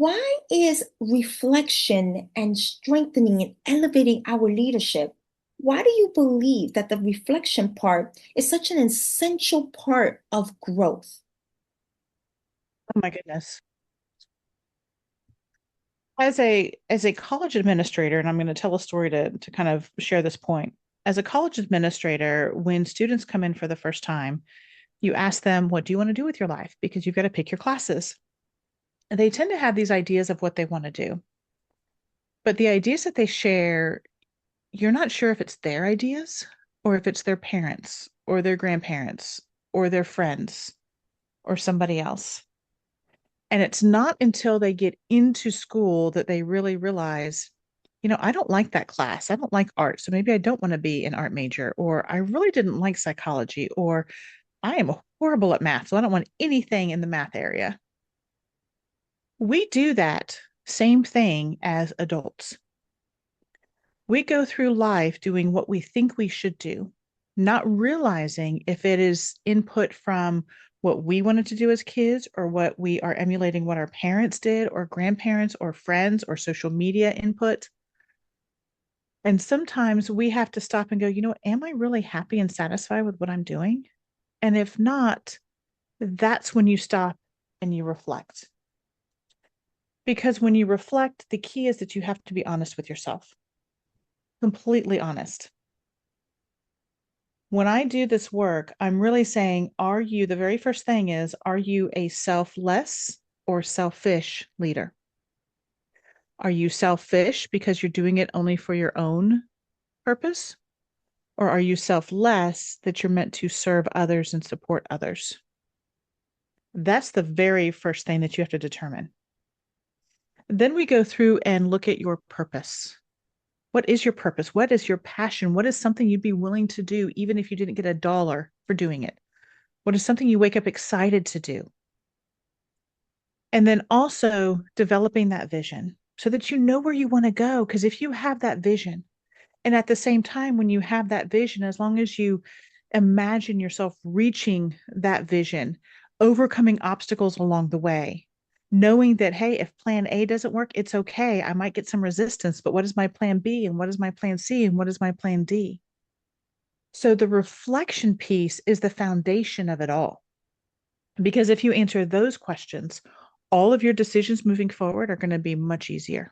Why is reflection and strengthening and elevating our leadership? Why do you believe that the reflection part is such an essential part of growth? Oh my goodness. As a college administrator, and I'm going to tell a story to kind of share this point. As a college administrator, when students come in for the first time, you ask them, what do you want to do with your life? Because you've got to pick your classes. And they tend to have these ideas of what they want to do. But the ideas that they share, you're not sure if it's their ideas or if it's their parents or their grandparents or their friends or somebody else. And it's not until they get into school that they really realize, I don't like that class. I don't like art. So maybe I don't want to be an art major, or I really didn't like psychology, or I am horrible at math. So I don't want anything in the math area. We do that same thing as adults. We go through life doing what we think we should do, not realizing if it is input from what we wanted to do as kids or what we are emulating what our parents did or grandparents or friends or social media input. And sometimes we have to stop and go, am I really happy and satisfied with what I'm doing? And if not, that's when you stop and you reflect. Because when you reflect, the key is that you have to be honest with yourself, completely honest. When I do this work, I'm really saying, the very first thing is, are you a selfless or selfish leader? Are you selfish because you're doing it only for your own purpose? Or are you selfless that you're meant to serve others and support others? That's the very first thing that you have to determine. Then we go through and look at your purpose. What is your purpose? What is your passion? What is something you'd be willing to do even if you didn't get a dollar for doing it? What is something you wake up excited to do? And then also developing that vision so that you know where you want to go. Because if you have that vision, and at the same time, when you have that vision, as long as you imagine yourself reaching that vision, overcoming obstacles along the way, knowing that, hey, if plan A doesn't work, it's okay. I might get some resistance, but what is my plan B? And what is my plan C? And what is my plan D? So the reflection piece is the foundation of it all. Because if you answer those questions, all of your decisions moving forward are going to be much easier.